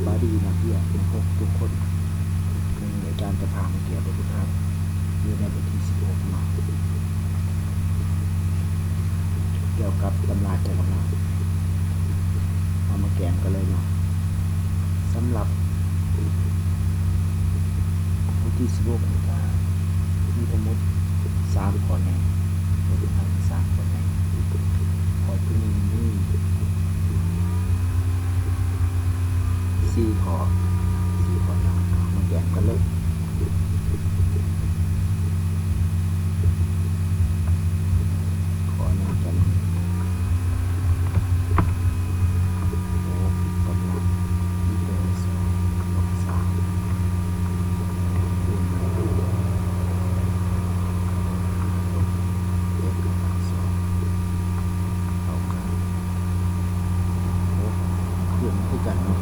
บายดีนักเรียนทุกคนอาจารย์จะพามาเกี่ยวกับทุกท่านอยู่ในบทที่16เนาะเกี่ยวกับตำราใจกำลังเอามาแกนกันเลยเนาะสำหรับบทที่16มีทั้งหมด3ข้อแน่ทุกท่าน3ข้อแน่ข้อที่1มี4ข้อนะมาแกนกันเลย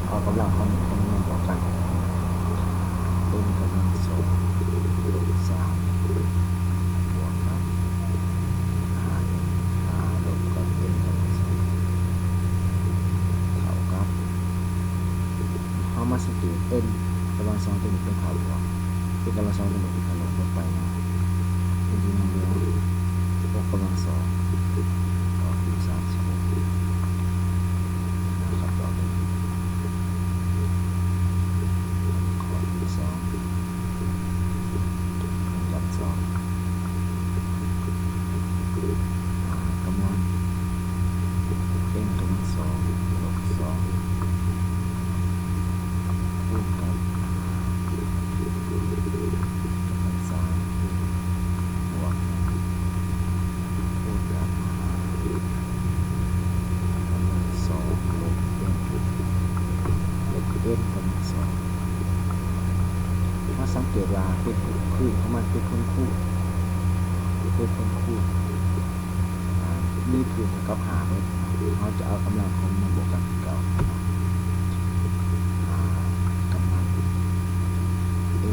เอากำลังความบอกกันเป็นกำลัง2 ลบ 3 บวกกับ5 ลบกับเป็นกำลัง2เท่ากับเอามาสังเกตเป็นกำลัง2ตัวนี้เป็นขาบวกเป็นกำลัง2ตัวนี้เป็นขาลบลงไปนะจริงๆมันเดียว6กำลัง2ก็คือ36นะครับต่อไปกำลังเป็นกำลัง2 ลบ 2คูณกับกำลัง3บวกคูณกับกำลัง2 ลบ n กำลัง2ถ้าสังเกตว่าเป็นคืนของมันเป็นคนคู่มีคืนกับหาเลยเขาจะเอากำลังของมันบวกกันเก่ากำลัง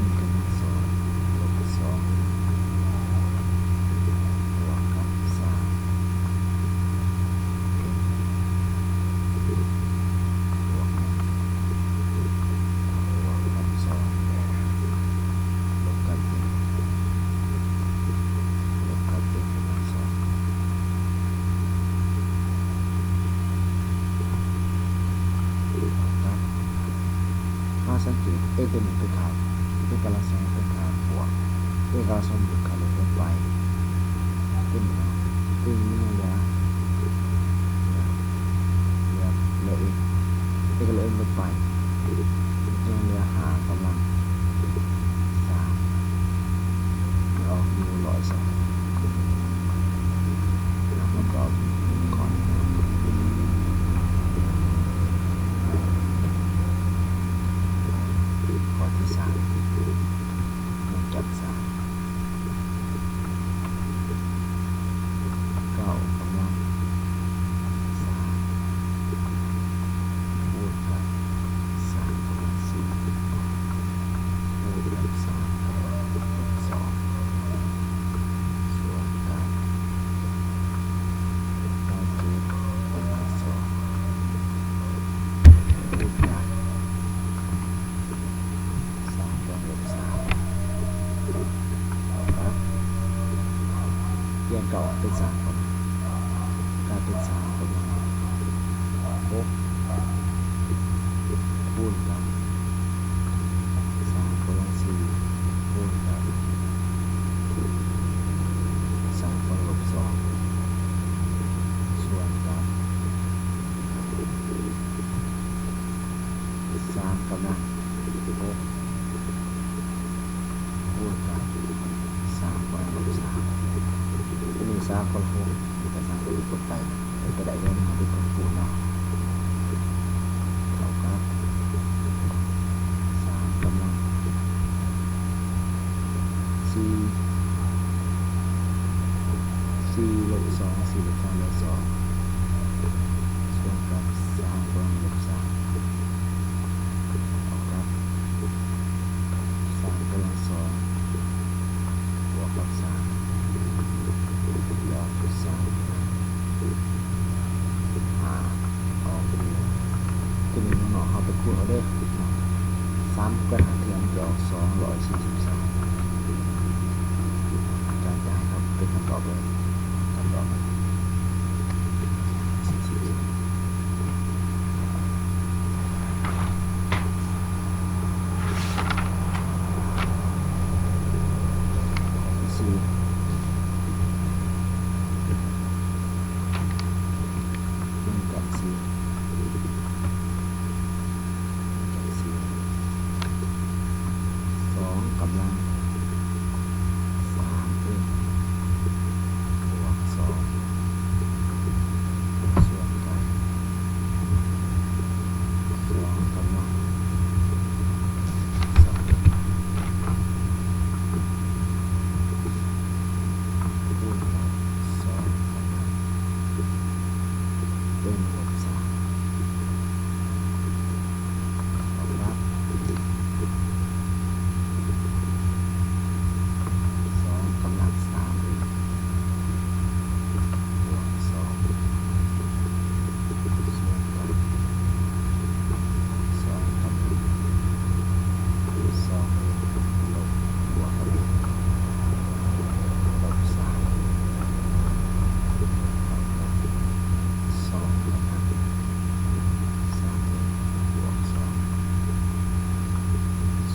n กำลัง2 ลบ 2บวกกับ3 บวกกับ2ลบกับ1สังเกตเป็น1เป็นขาเป็นกำลัง2เป็นขาบวกเป็นกำลัง2บวกขาลบลงไปเป็นเนื้อเอกลบไปยังเหลือ5กำลัง3ออกอยู่102แล้วก็ก่อนข้อที่3จับ3 9กำลัง3คูณกับ3กำลัง4คูณกับ3กำลัง2ส่วนกับ7กำลัง2คูณกับแยกเก่าเป็น3คนกลายเป็น3คน6คูณกับ3กำลัง4คูณกับ3กำลัง2ส่วนกับ3กำลัง6คูณกับ3กำลัง3มี3คนคูณที่จะ3คนคูณไปก็ได้เรื่องมาเป็นคนคูณเนาะเท่ากับ3กำลัง4 ลบ 2 4 ลบ 2 ลบ 2ส่วนกับ3กำลังลบ 3เท่ากับ3กำลัง2บวกกับ3ยอด3ออกตัวนี้น้องๆเอาไปคูณเอาเด้อ 3กันหาเทียมจะออก243จะให้ครับเป็นคำตอบเลยคำตอบสี่กับสี่2กำลัง3เป็นบวก2ส่วนกัน2กำลัง2คูณกับ2กำลังเป็นลบ3กำลัง2กำลัง3เป็นบวก2ส่วนกัน2กำลัง2ลบบวกกับลบ3 2กำลัง3บวก2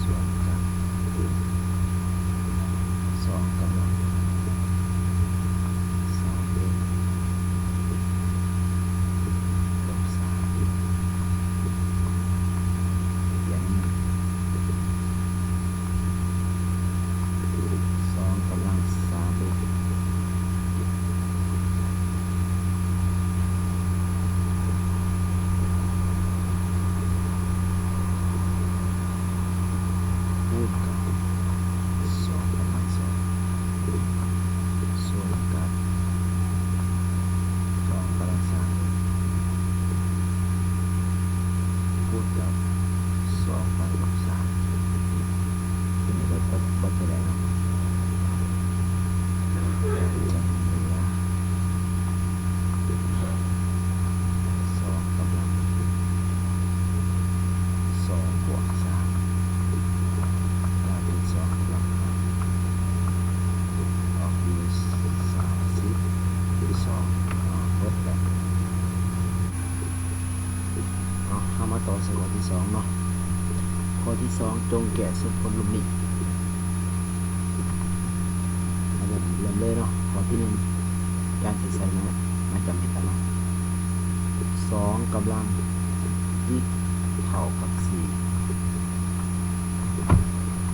ส่วนกัน2กำลัง3เป็นลบ3อย่างนี้2กำลัง3เป็นคูณกับ2กำลัง2ส่วนกับ2กำลัง3คูณกับ2ไปลบ3ทีนี้ก็บัดไปได้เนาะจะเหลือ2กำลัง2บวก3กลายเป็น2กำลัง5ออกอยู่30ที่2เบิดแล้วเข้ามาต่อสู่ข้อที่2เนาะข้อที่2จงแกะสมผลลูกหนี้เริ่มเลยเนาะข้อที่1การใส่มาจำเป็นกันเนาะ2กำลังอีกเท่ากับ4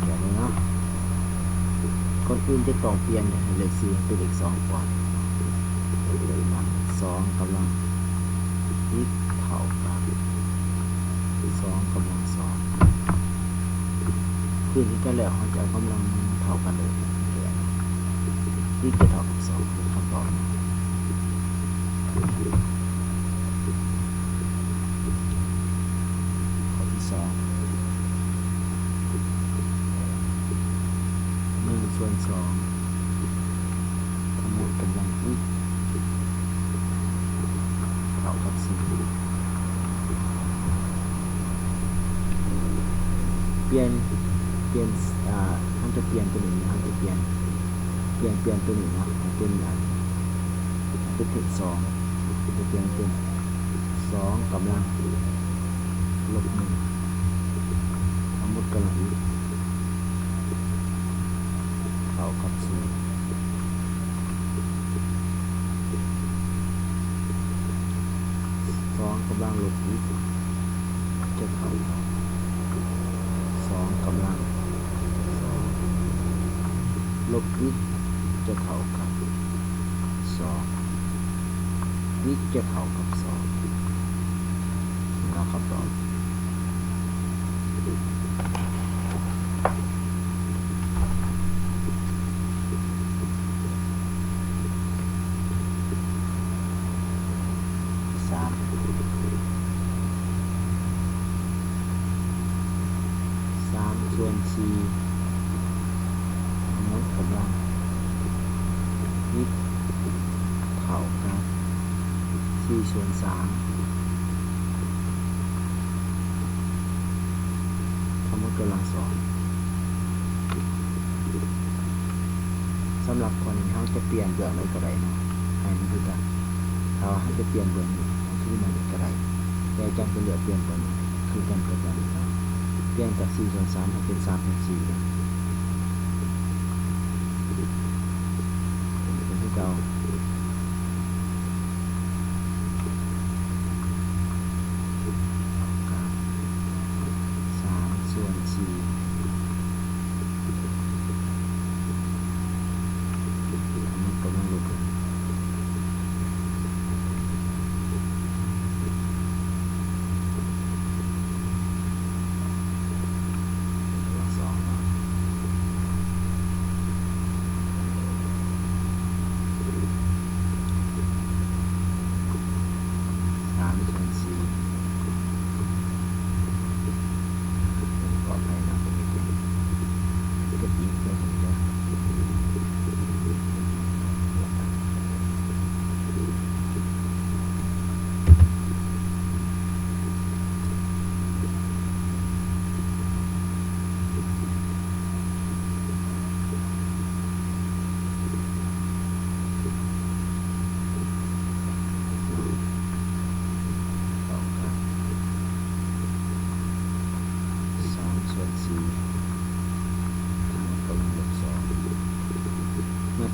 แกะเลยเนาะคนอื่นจะต้องเปลี่ยนให้เลข4เป็นเลข2ก่อนเลยมา2กำลังอีกเท่ากับ2กำลัง2คือที่กันแล้วเขาจะกำลังเท่ากันเลยอีกจะเท่ากับ2คือคำตอบข้อที่2 1ส่วน2ทั้งหมดกำลังอีกเท่ากับ4เปลี่ยนมันจะเปลี่ยนตัวนี้มันจะเปลี่ยนตัวนี้เนาะเป็นเป็นถึง2จะเปลี่ยนเป็น2กำลังลบ1ทั้งหมดกำลังอีกเท่ากับ4 2กำลังลบอีกจะเท่ากับ2กำลัง2ลบอีกจะเท่ากับ2อีกจะเท่ากับ2เราคำตอบ3ส่วน4ทั้งหมดกำลังอีกเท่ากับ4ส่วน3ทั้งหมด มดกำลังสองสำหรับคนนี้เขาจะเปลี่ยนเบื้องไหนก็ได้เนาะให้มันคือกันถ้าว่าเขาจะเปลี่ยนเบื้องนี้คือมันก็ได้แต่จังจะเหลือเปลี่ยนตัวนี้คือกันกับตัวนี้เนาะเปลี่ยนจาก4/3ให้เป็น3/4เนี่ยเป็นที่เก่า3/4มันกำลังลุกเลย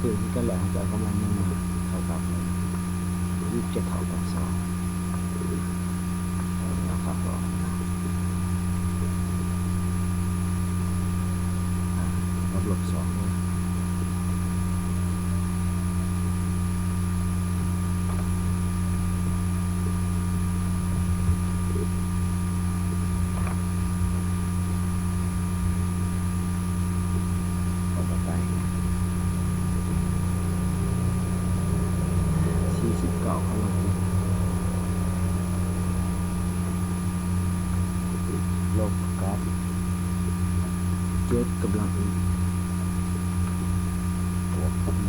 คือที่กันแหละจะเอากำลังมาเท่ากับเลย27เท่ากับ2แล้วครับก็ลบ2เลยลบกับ7กำลังอีกบวกกับ1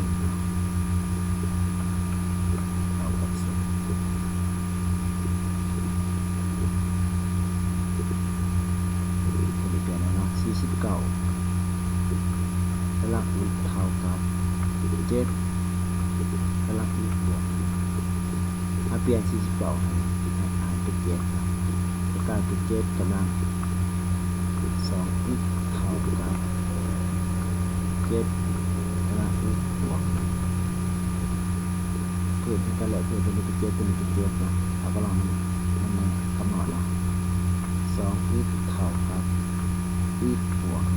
เท่ากับ0จะได้เปลี่ยนแล้วเนาะ49กำลังอีกเท่ากับ7กำลังอีกบวกถ้าเปลี่ยน49ให้เป็น7ครับกลายเป็น7กำลัง2อีกเท่ากับ7กำลังอีกบวกเพิ่มให้กันแหละเพิ่มตัวนี้เป็น7ตัวนี้เป็น7นะเราก็ลองมันคำนวณเนาะ2อีกเท่ากับอีกบวก2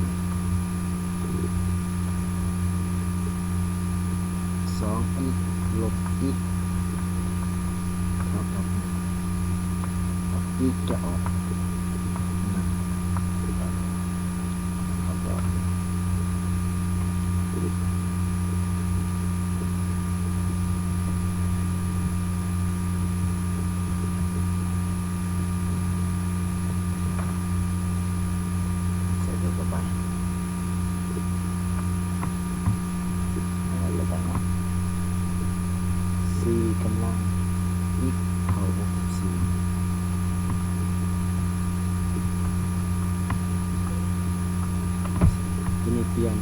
อีกลบอีกเท่ากับอีกจะออกกำลังอีกเท่ากับ4ตัวนี้เปลี่ยน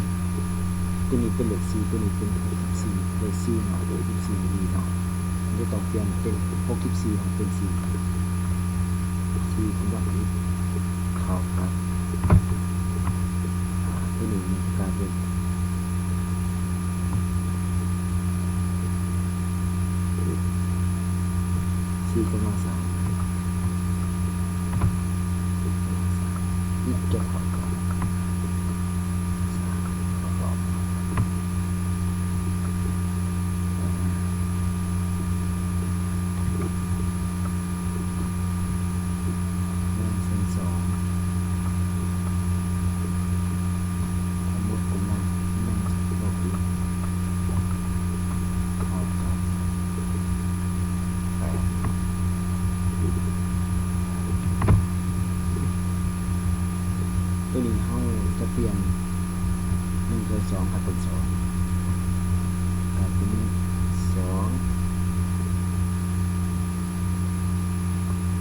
ตัวนี้เป็นเลข4ตัวนี้เป็น64เลข4เนาะเลข14ดีเนาะมันจะต้องเปลี่ยนเป็น64ของเป็น4กำลังอีกเท่ากับตัวนี้กลายเป็น4กำลัง3อีกจะเท่ากับตัวนี้เขาจะเปลี่ยน1/2ให้เป็น2กลายเป็น2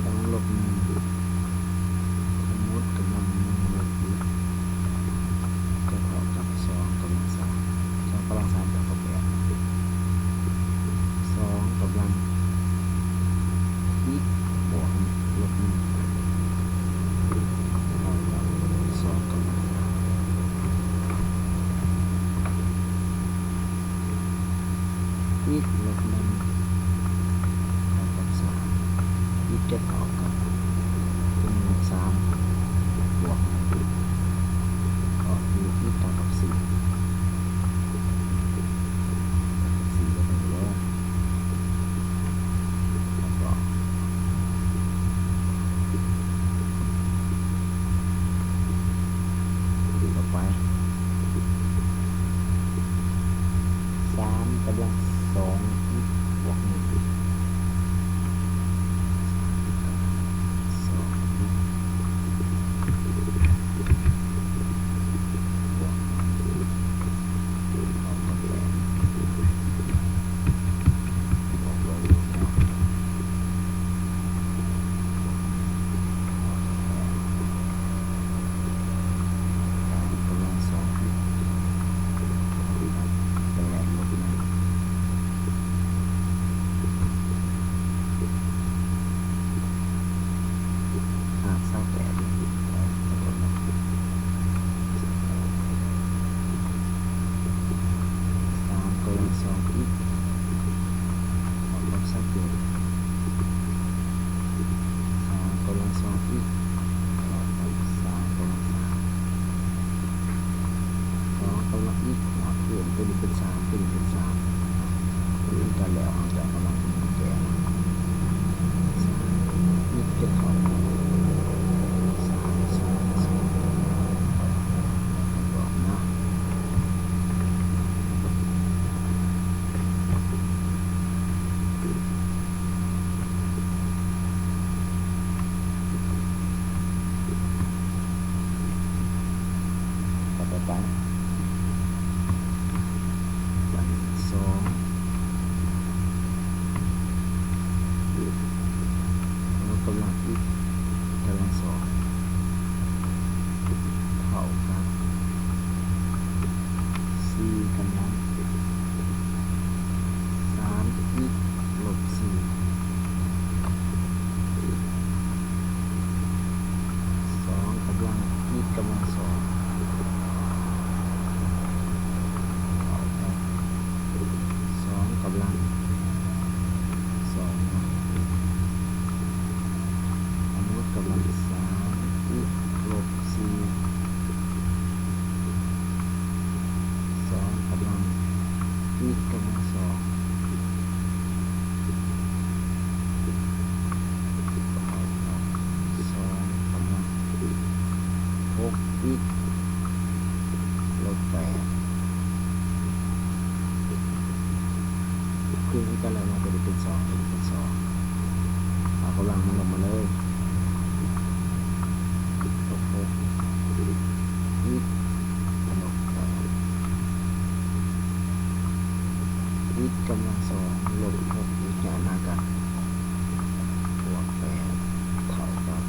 ต้องลบ1สมมติกำลัง1ลบ1 ไป3 กำลัง 2 อีกบวก 1 ก็เลยลงไปดูเป็น2เอากำลังมันลงมาเลยอีกอีกกำลัง2ลบ6อีกอย่างมากกันบวก8เท่ากับ0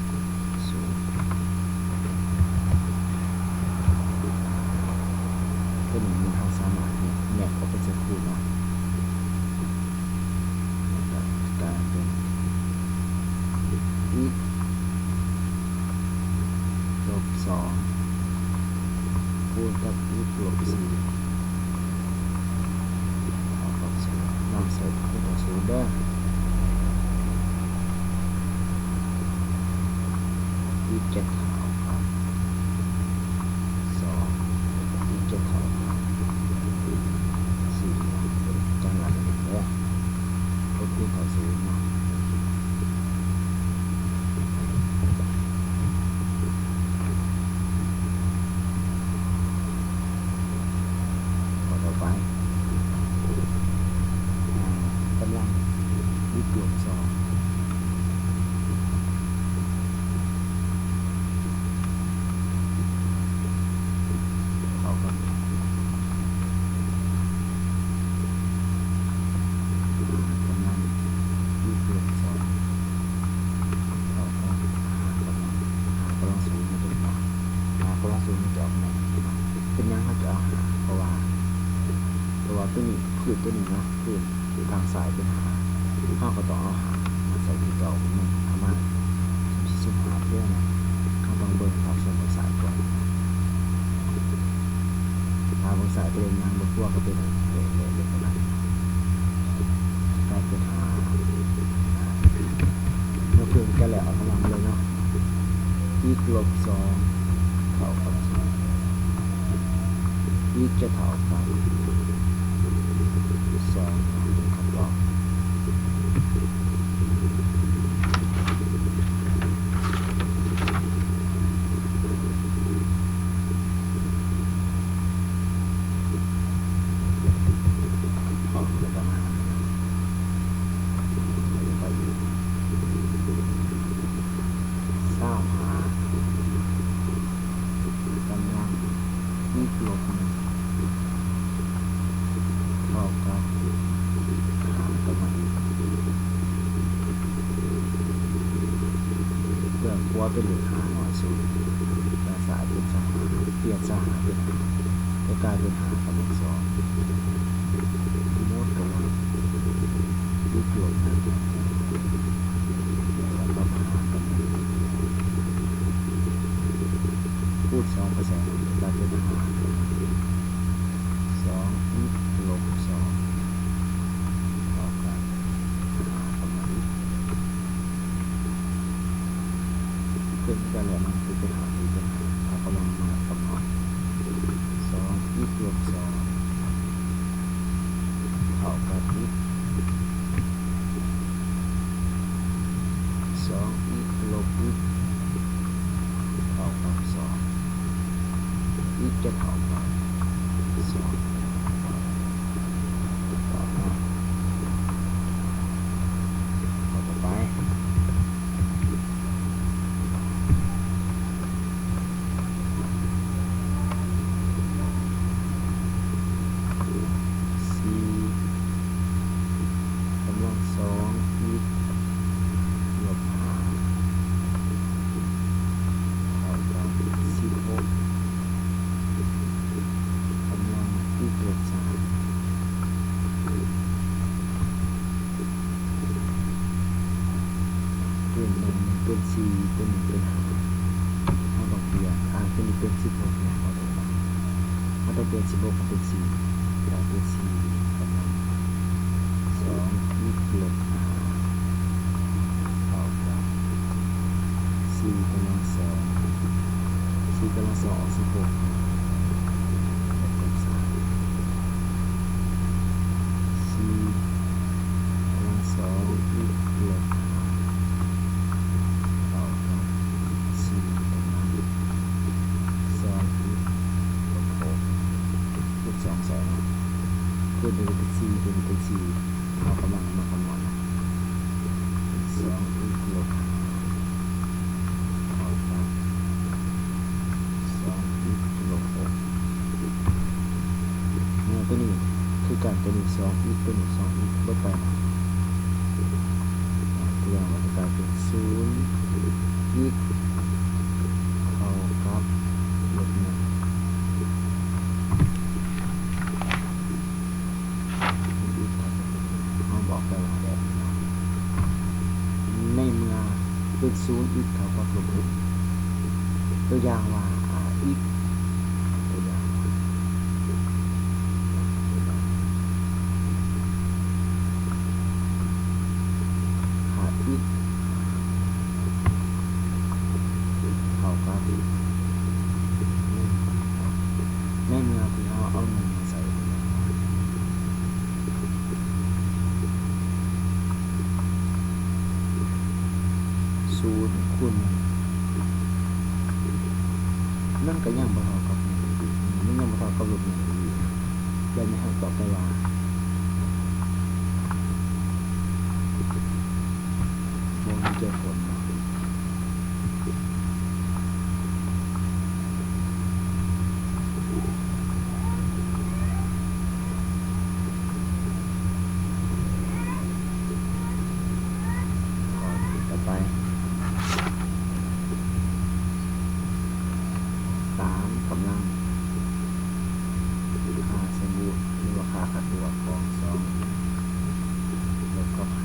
เป็นหนึ่งเราสามารถแยกออกเป็นเศษคูณเนาะอีกลบ2คูณกับอีกลบ4เท่ากับ0นำเศษคูณกับ0ได้อีก7เท่ากับ2อีก7เท่ากับ4จังหวะนี้เด้อลบคูณกับ0เนาะกำลังอีกลบ2เท่ากับกำลังอีกลบ2เท่ากับกำลัง0ไม่ถูกต้องกำลัง0ไม่จะออกไหนเป็นยังเขาจะเอาเพราะว่าตัวนี้คือตัวนี้เนาะคือทางซ้ายเป็น5ก็ต้องเอามาใส่ที่เก่ามันเอามาสิบหาเพื่อนะเขาต้องเบิ่งทางส่วนทางซ้ายก่อนทางซ้ายเป็นยังบนพวกก็เป็นเล็กๆนะกลายเป็นเมื่อเพิ่มกันแล้วเอากำลังเลยเนาะอีกลบ2เท่ากับ0อีกจะเท่ากับ2คำตอบ หัวเป็นเลขหาหน่อยสูงภาษาเป็นสหาเปลี่ยนสหาเป็นหาก็กลายเป็นหากำลังสองโมดกำลังวิกลบนะแล้วก็หากำลังพูดสองภาษากลายเป็นหาสองวิกลบสองเท่ากับหากำลังเป็นกันแล้วมันคือเป็นหาคือเป็นหาเอากำลังมากำลังสองวิกลบสองเท่ากับวิกสองวิกลบวิกเท่ากับสองวิกจะเท่ากับสองต่อมาข้อต่อไปสี่กำลังสองวิกลบห้าเท่ากับ16กำลังวิกลบสามเป็นหนึ่งเป็นสี่เป็นหนึ่งเป็นห้าเขาต้องเปลี่ยนเป็นหนึ่งเป็น16เนี่ยเขาต้องเปลี่ยน16เป็น4กลายเป็น4กำลังสองวิกลบห้าเท่ากับ4กำลังสอง4กำลังสอง16ลบกับ3 4กำลังสองวิกลบห้าเท่ากับ4กำลังสองวิกลบ6คูณ2 2คูณ1เป็น4คูณ1เป็น4เอากำลังมาคำนวณนะ2วิกลบ5เท่ากับ2วิกลบ6เนี่ยตัวนี้คือการตัวนี้2วิกตัวนี้2วิกลบไปตัวอย่างมันจะกลายเป็น0วิกเท่ากับลบ1เขาบอกไปว่าแบบนี้นะในเมื่อเป็น0อีกเท่ากับลบ1ตัวอย่างว่าอีกตัวอย่างอีกเท่ากับในเมื่อที่เราเอา1มาใส่0คูณนั่นก็ยังบ่เท่ากับมันยังบ่เท่ากับลบ1อยู่แล้วนี่เขาตอบไปว่าบ่มีเกี่ยวผลต่อไป3กำลังค่าสมมุติหรือว่าค่าขัดตัวของ2ลบกับ5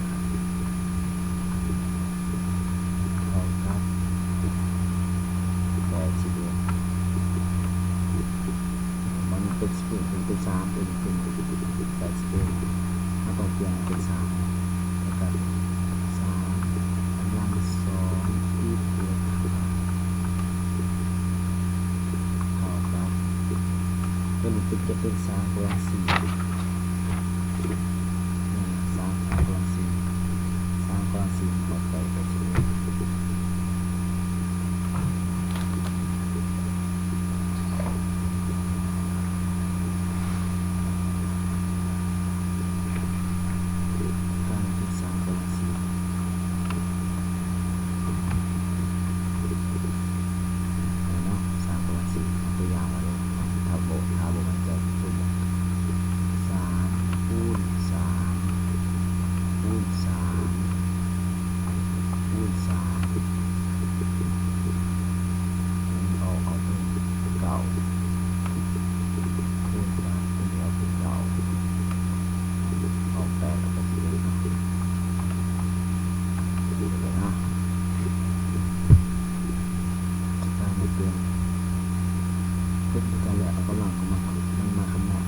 เท่ากับ81มันเป็น10เป็น3เป็น81ถ้าต้องเปลี่ยนเป็น3เท่ากับ3กำลัง2วิกลบเท่ากับตัวนี้จะเป็น3กำลัง4 3กำลัง4 ออกไปก็จะการเป็น3กำลัง4เนาะ3กำลัง4ตัวอย่างมาเลยถ้าโบมันจะพูด3 เป็นการแหละเอากำลังของมันมาข้างนอก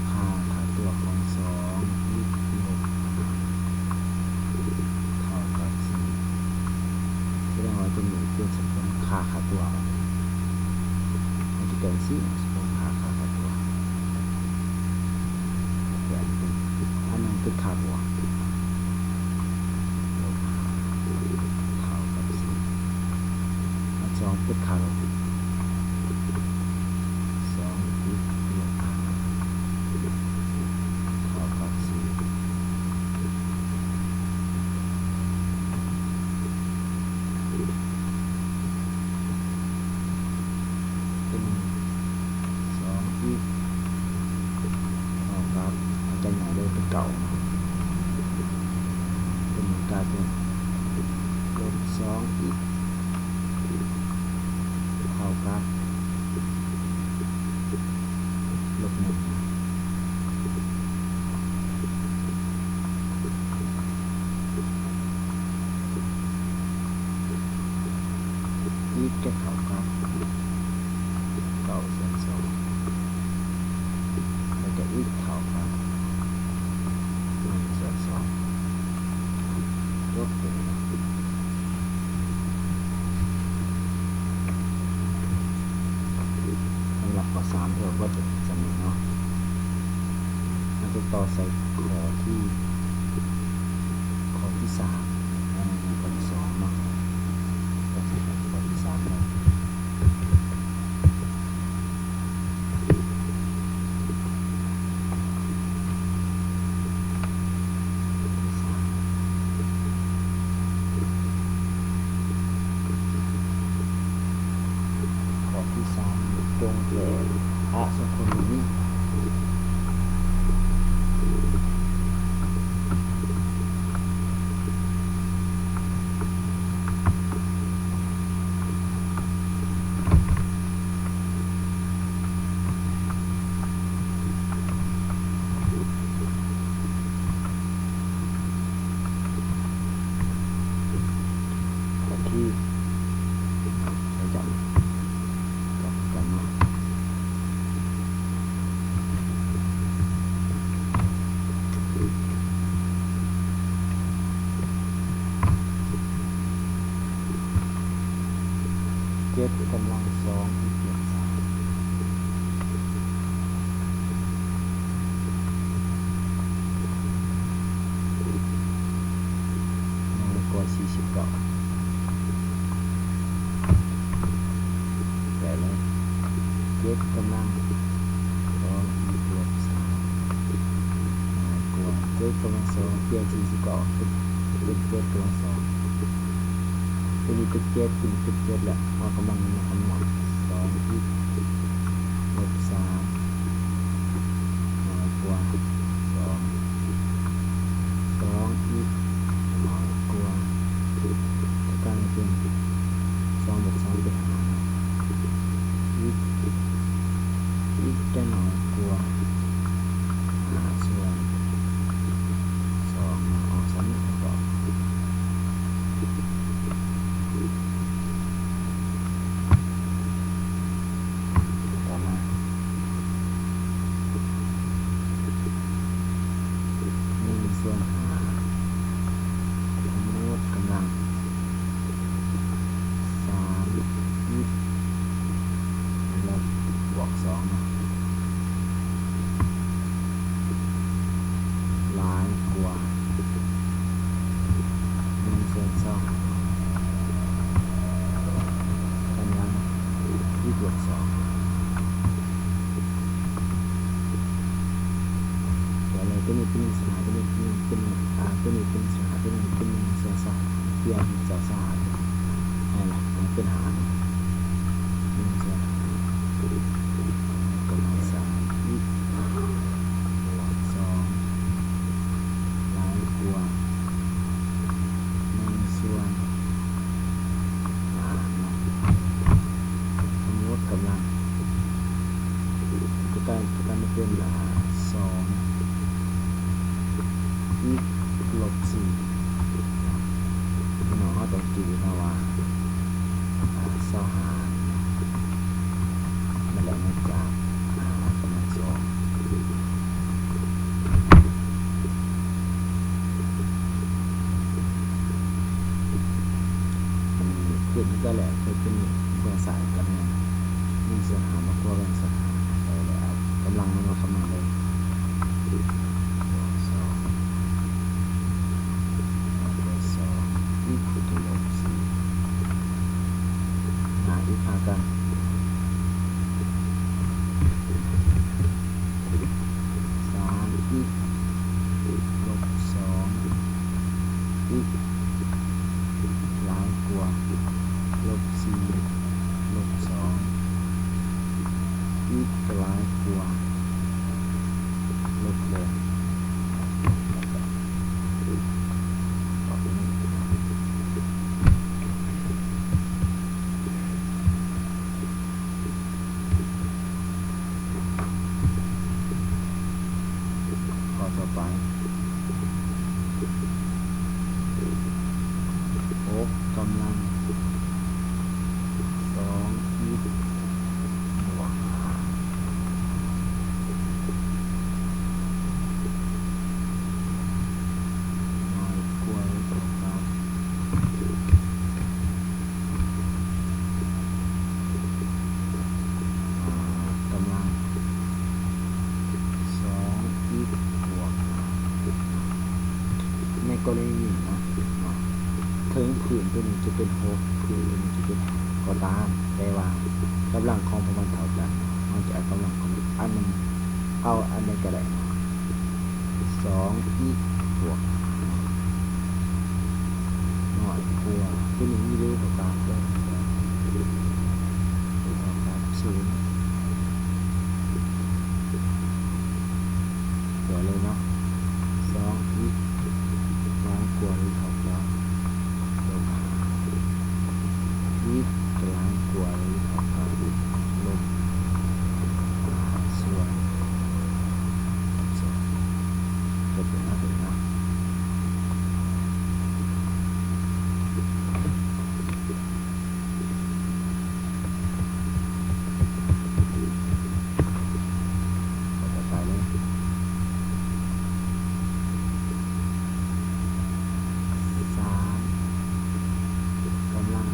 ค่าตัวของ2อีกลบเท่ากับ4แสดงว่าตัวนี้เป็นสมผลค่าตัวมันจะเป็น4สมผลค่าตัวแบบอันนั้นเป็นค่าบวกลบเท่ากับ4อัน2เป็นค่าลบ2อีกลบเท่ากับ4เป็น2อีกเท่ากับอาจารย์ใหญ่เลยเป็นเก่าเป็นกลายเป็นลบ2อีกเท่ากับลบ1อีกจะเท่ากับเก่าส่วน2แล้วก็อีกเท่ากับ1ส่วน2ลบไปสำหรับข้อ3เราก็จะสำเร็จเนาะมันจะต่อใส่ข้อที่3ข้อที่2เนาะก็จะเป็นข้อที่3แล้วข้อที่3จงแปลสมผลนี้ที่เราจับกันเนาะ7กำลัง2อีกลบ3น้อยกว่า49แต่เลย7กำลัง2อีกลบ3น้อยกว่า7กำลัง2เปลี่ยน49เป็น7กำลัง2ตัวนี้เป็น7ตัวนี้เป็น7แหละเอากำลังมาคำนวณ2อีกลบ3น้อยกว่า2อีกน้อยกว่าการเป็น2บวก2เป็น5อีกจะน้อยกว่า5ส่วน2เอาซ้ำอีกต่อมา1ส่วน5ทั้งหมดกำลัง3อีกลบบวก2หลายกว่า1ส่วน2กำลังอีกบวก2เดี๋ยวเลยตัวนี้เป็น1ส่วน5ตัวนี้เป็นตัวนี้เป็น1ส่วน5ตัวนี้เป็น1ส่วน2เปลี่ยนเจ้าซ่านั่นแหละมันเป็นหาร1ส่วน5กำลัง3อีกบวก2หลายกว่า1ส่วน5ทั้งหมดกำลังจะกลายเป็น2อีกลบ4พี่น้องเอาต้องจืดนะว่า25 จากกำลังสองขึ้นก็แหละเคยเป็นแรงสายกันแน่1ส่วน5มากกว่าแรงสายได้แล้วกำลังมันมาคำนวณเลยอีกตัวลบ4อีกพากัน3อีกลบ2อีกหลายกว่าลบ4ลบ2อีกหลายกว่าลบเลยต่อไป6กำลัง2อีกบวกน้อยกว่าหรือเท่ากับกำลัง2อีกบวกในกรณีนี้เนาะถึงผืนตัวนี้จะเป็น6ผืนตัวนี้จะเป็นก็ตามแต่ว่ากำลังของมันเท่ากันเราจะเอากำลังของอันนึงเอาอันนี้ก็ได้2อีกบวกน้อยกว่าตัวนี้มีรูปประกอบด้วยรูปประกอบ0ตัวเลยเนาะ2อีกน้อยกว่าหรือเท่ากับลบอีกน้อยกว่าหรือเท่ากับลบส่วนจะเป็นอะไรนะต่อไปเลย3กำลัง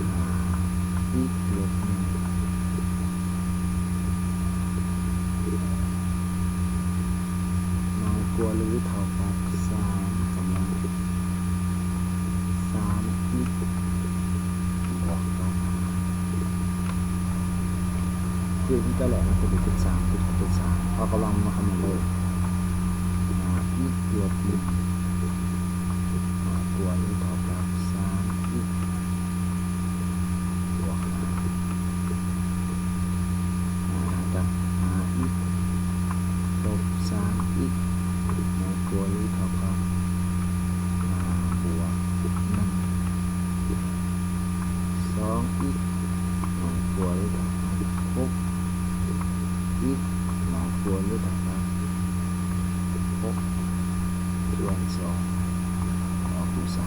5อีกลบ1น้อยกว่าหรือเท่ากับ3กำลัง3อีกบวกกับคือนี่ก็แหละมันจะเป็น3เป็น3เอากำลังมาคำนวณเลยอีกลบ1น้อยกว่าหรือเท่ากับ3อีกบวกกับ5อีกลบ3อีกน้อยกว่าหรือเท่ากับบวก1 2อีกน้อยกว่าหรือเท่ากับ6อีกน้อยกว่าหรือเท่ากับ6ส่วน2ออกอยู่3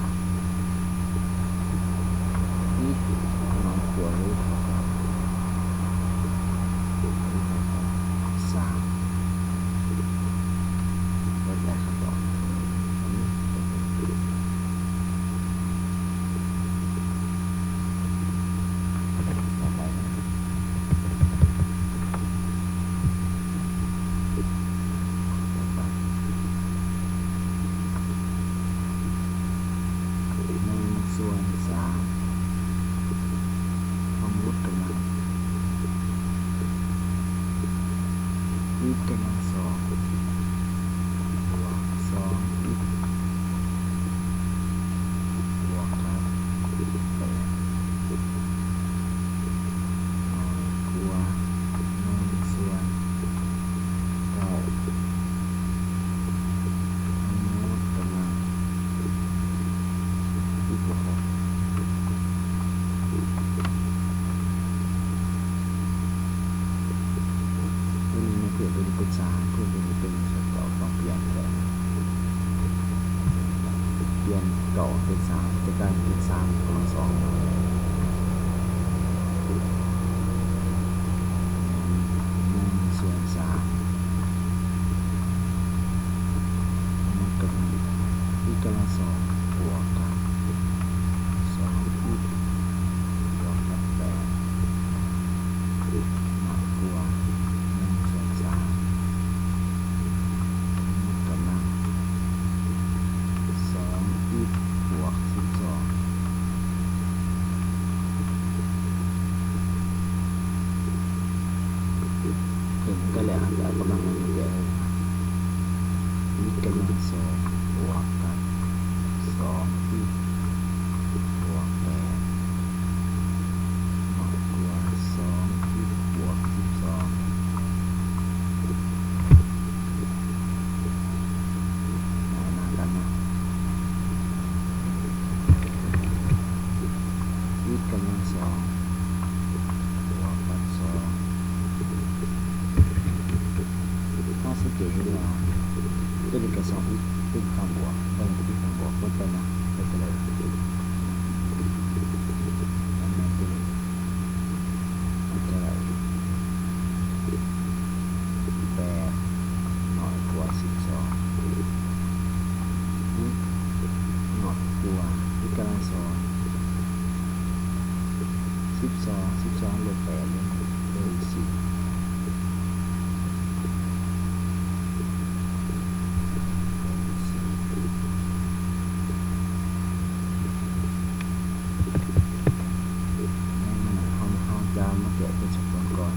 อีกน้อยกว่าหรือเท่ากับ3ก็ได้คำตอบต่อไป1ส่วน3สมมุติกำลังอีกกำลัง2บวก2อีกบวกครับ8น้อยกว่า1ส่วน9สมมุติกำลังอีกบวก6ตัวนี้มาเปลี่ยนตัวนี้เป็น3เพื่อตัวนี้เป็น2ก็ต้องเปลี่ยนเลยเปลี่ยนเก่าเป็น3จะกลายเป็น3กำลัง21 สองบวกกับสองอีกบวก8น้อยกว่า2อีกบวก12มากันนะอีกกำลัง2บวกกับ2ถ้าสังเกตดูว่าตัวนี้กับ2อีกเป็นคำบวกเป็นอีกคำบวกลดไปนะลดไปเลยอันนั้นตัวนี้มันจะได้8น้อยกว่า12อีกน้อยกว่าอีกกำลัง2 12ลบ8เลย4เราจะมาแกะเป็นสัดส่วนก่อน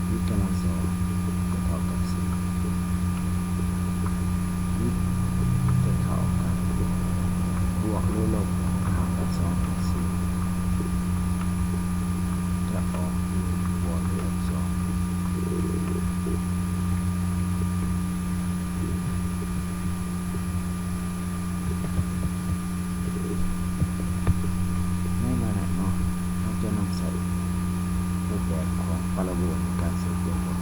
อีกกำลัง2จะเท่ากับ4อีกจะเท่ากับบวกหรือลบเท่ากับ2 4จะออกบวกหรือลบ2ไม่มาไหนเนาะเราจะนำใส่รูปแบบของพาราโบลในการเสริมตัวบน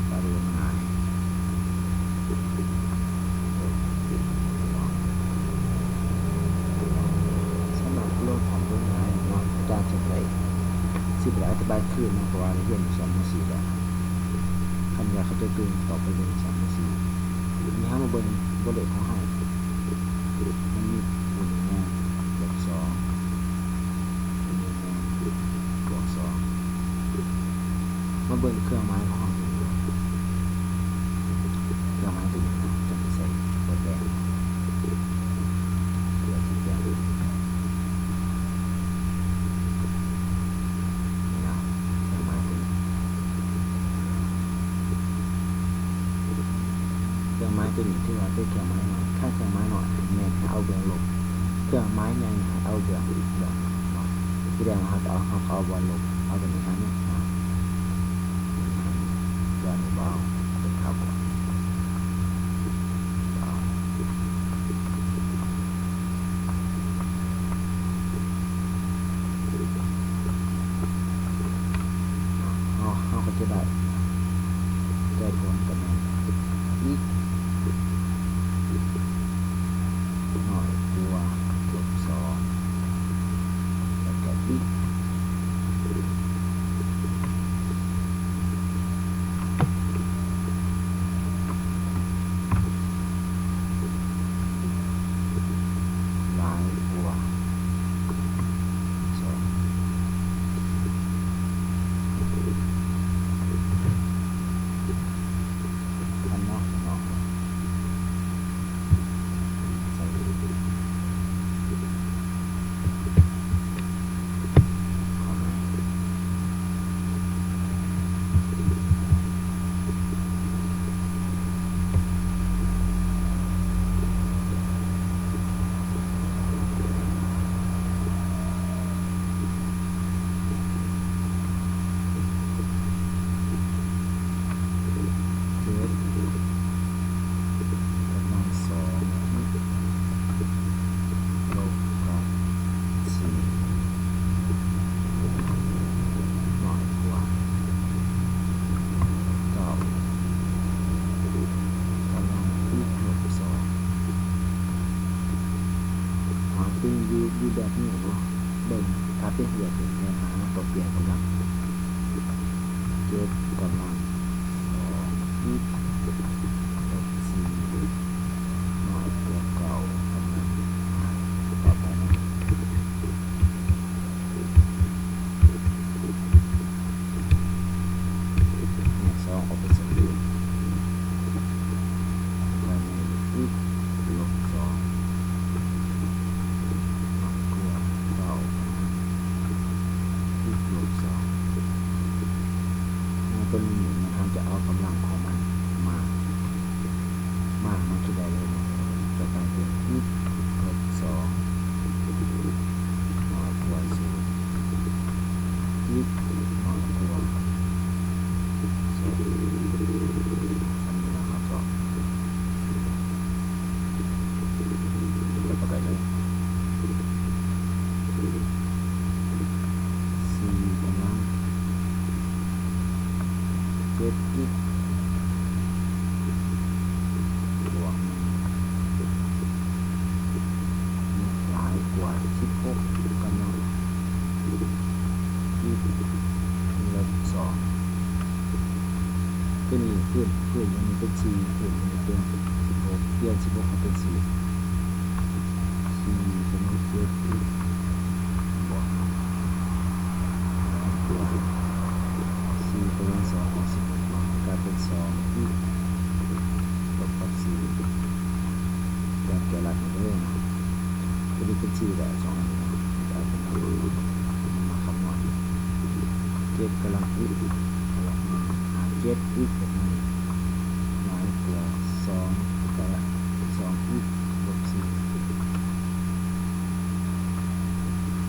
พาราโบลหายสำหรับโลกของต้นไม้เนาะอาจารย์จะไปสิบอธิบายขึ้นนะเพราะว่าเรียน2 4แล้วคันอยากเขาจะตื่นต่อไปเรียน2 4มีห้ามาเบิ้งบทเรียนของเขามันมี1แง่ลบ21แง่บวก2มาเบิ้งเครื่องไม้ของเขาเครื่องไม้ตัวนี้นะจะใส่ตัวแดงเพื่อที่จะนี่นะเครื่องไม้ตัวนี้เครื่องไม้ตัวนี้ที่ว่าเป็นเครื่องไม้หน่อยค่าเครื่องไม้หน่อยแม่ให้เอาเบื้องลบเครื่องไม้ใหญ่ให้เอาเบื้องหน่อยที่แดงเขาจะเอาบอลลบเอาตัวนี้นะเบื้องเบาเป็นข้าวบอลเขาก็จะได้ผลกันนะอีกหน่อยกว่าลบ2แล้วก็อีกหลายกว่า2อันนอกใส่เข้ามาเจ็ดกำลัง2ลบกับ4น้อยกว่า9กำลังอีกลบ2เป็นอยู่แบบนี้เนาะเบิ่งถ้าเป็นเหตุเป็นปัญหาต่อเปลี่ยนกำลังเจ็ดกำลัง2อีกลบ4น้อยกว่า9กำลังต่อไปนะ 16กำลัง-2ตัวนี้พื้นมันเป็น4พื้นมันเป็น16เปลี่ยน16มาเป็น4เป็น7บวกตัว4กำลัง2ของ16กลายเป็น2อีกลบกับ4แบบแกะลัดมันก็เลยนะตัวนี้เป็น4แบบ2อันนี้กลายเป็นมาคำนวณ7กำลังอีก7อีกแบบนี้น้อยกว่า2กำลัง2อีกลบ4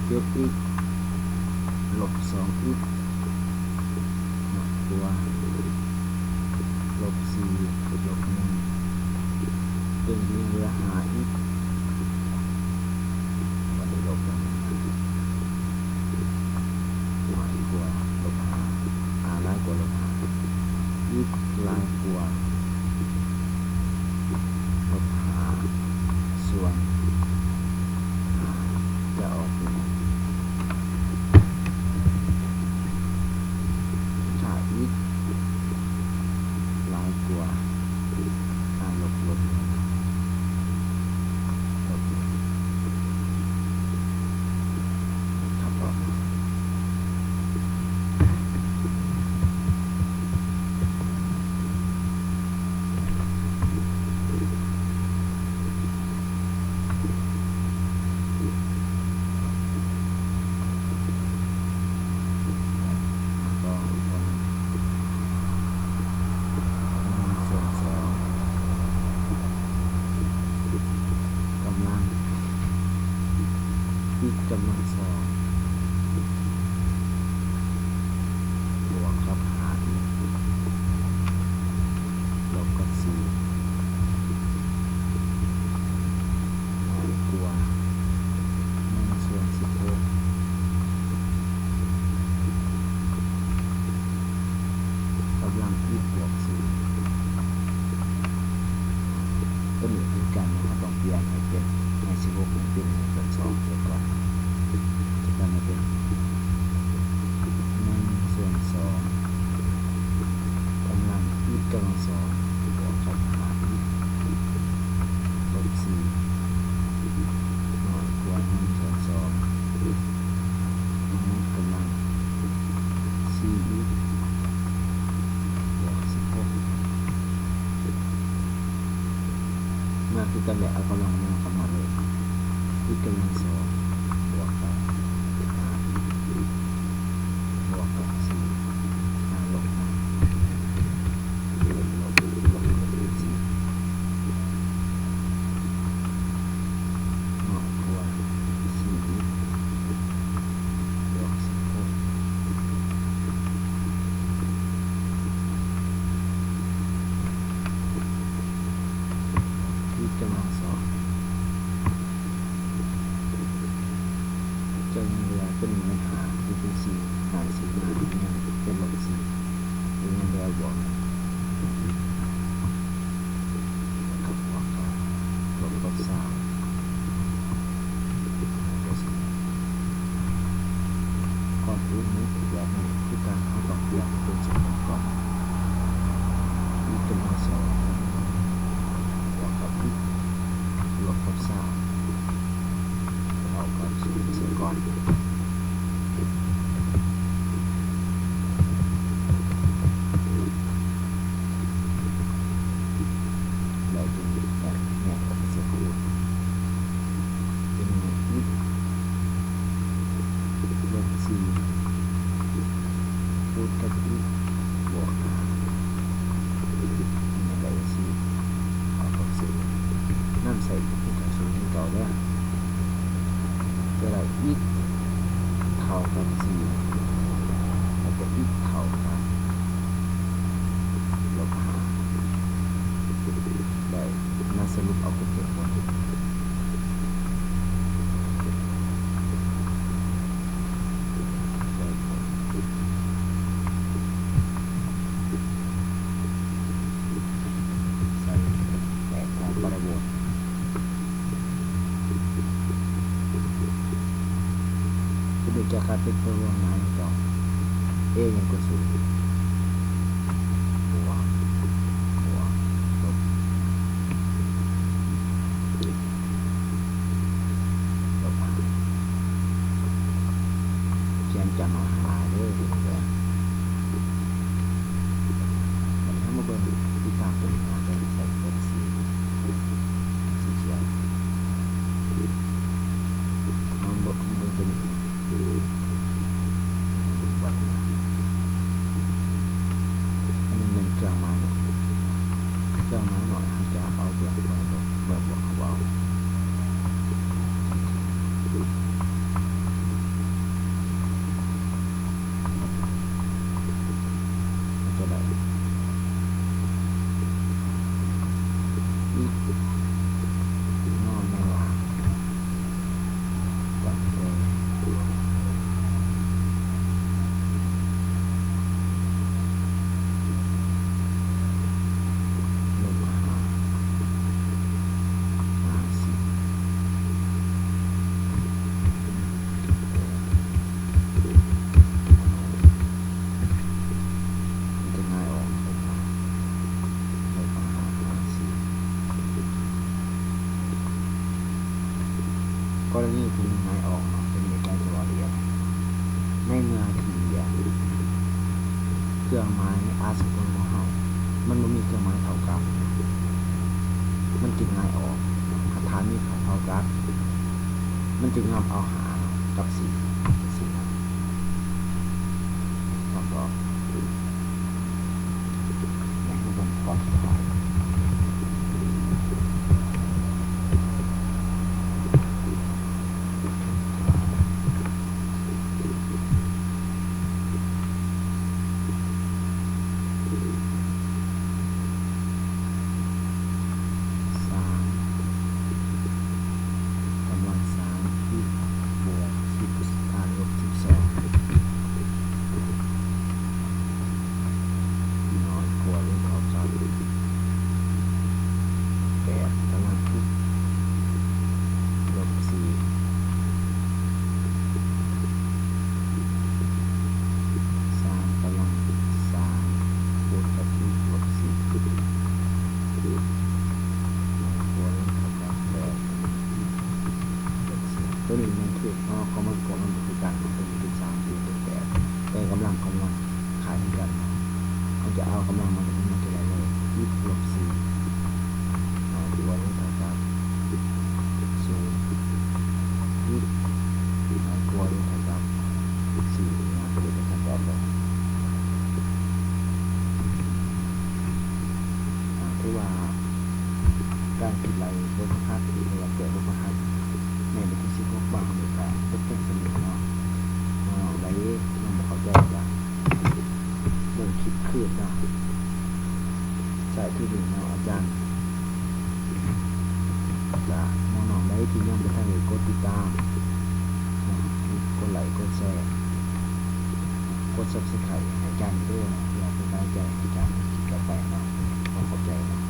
7อีกลบ2อีกน้อยกว่าลบ4ลบ1เป็นที่เหลือ5อีกวันนี้ลบแล้วน้อยกว่าลบ5ร้ายกว่าลบ5อีกร้ายกว่าลบ5ส่วนจะออกเป็นถ้าอีกร้ายกว่าลบทับออกอีกกำลัง2บวกกับ5อีกลบกับ4น้อยกว่า1ส่วน16กำลังอีกบวก4ตัวนี้คือการเราต้องเปลี่ยนให้เป็นให้16เป็น1ส่วน2เดี๋ยวก่อนจะกลายมาเป็น1ส่วน2กำลังอีกกำลัง2บวกกับ5อีกลบ4น้อยกว่า1ส่วน2กำลัง4อีกบวก16มาคือกันแหละเอากำลังมาคำนวณเลยอีกกำลัง2บวกกับ5บวกกับ4ลบ5ลบ4น้อยกว่า4อีกบวก16อีกกำลัง2จนเวลาเป็นปัญหาที่เป็น4หาร4มาเนี่ยเป็นลบ4หรือยังเวลาบวกกับบวกกับลบกับ3ก่อนอื่นนี้แบบนี้คือการเอาดอกเบี้ยเป็นส่วนประกอบอีกกำลัง2บวกกับอีกลบกับ3เท่ากับ0เสียก่อนเราจึงแบบแยกออกเสียคูณเป็นอีกลบ4คูณกับอีกบวก5นี่ได้4เท่ากับ0นั่นใส่ที่กับ0ที่เก่าแล้วจะได้อีกเท่ากับ4แล้วก็อีกเท่ากับลบ5ได้มาสรุปเอาเป็นเหตุผลได้ผลใส่แบบของปรโบท คุณดูจากการเป็นตัวรวมงานต่อยังกดสูงบวกลบเขียนจำเอาหาด้วยดีกว่าถ้ามาเบิ่งที่ตามตัวนี้จะใส่เป็นสีเขียวมันบอกมันเป็นวันอันนี้เป็นเครื่องไม้หน่อยเขาจะเอาเปลือกไม้แบบบอกเขาเอาจะได้นอนไม่หลับตัดเลยกรณีที่ไม้ออกเป็นในการตัวเรียนในเมื่อที่เครื่องไม้อาสกุลของเรามันไม่มีเครื่องไม้เท่ากับมันจึงง่ายออกคาถามีเท่ากับมันจึงนำเอาหากับสีแล้วก็อย่างที่ผมขอสุดท้ายตัวนี้มันคือเขามันก่อนมันคือการมันเป็น3 4 8แต่กำลังของมันขายกันเขาจะเอากำลังมันจะได้เลย20 -4เอาตัวนี้เท่ากับ0เอาตัวนี้เท่ากับ4นะคือเป็นคำตอบเลยคือว่าการคิดไรบนค่าที่เราเกิดบนค่าในวิธีสิบ6 บางเหตุการณ์เป็นสมุนเนาะไรมันบอกเขาใจว่าเรื่องคิดคืนเนาะใช่ที่หนึ่งเนาะอาจารย์จะน้องๆได้ที่ยังไม่ทันได้กดติดตามกดไลค์กดแชร์กด Subscribe ให้อาจารย์ด้วยอยากเป็นกำลังใจให้อาจารย์คิดต่อไปเนาะขอบใจเนาะ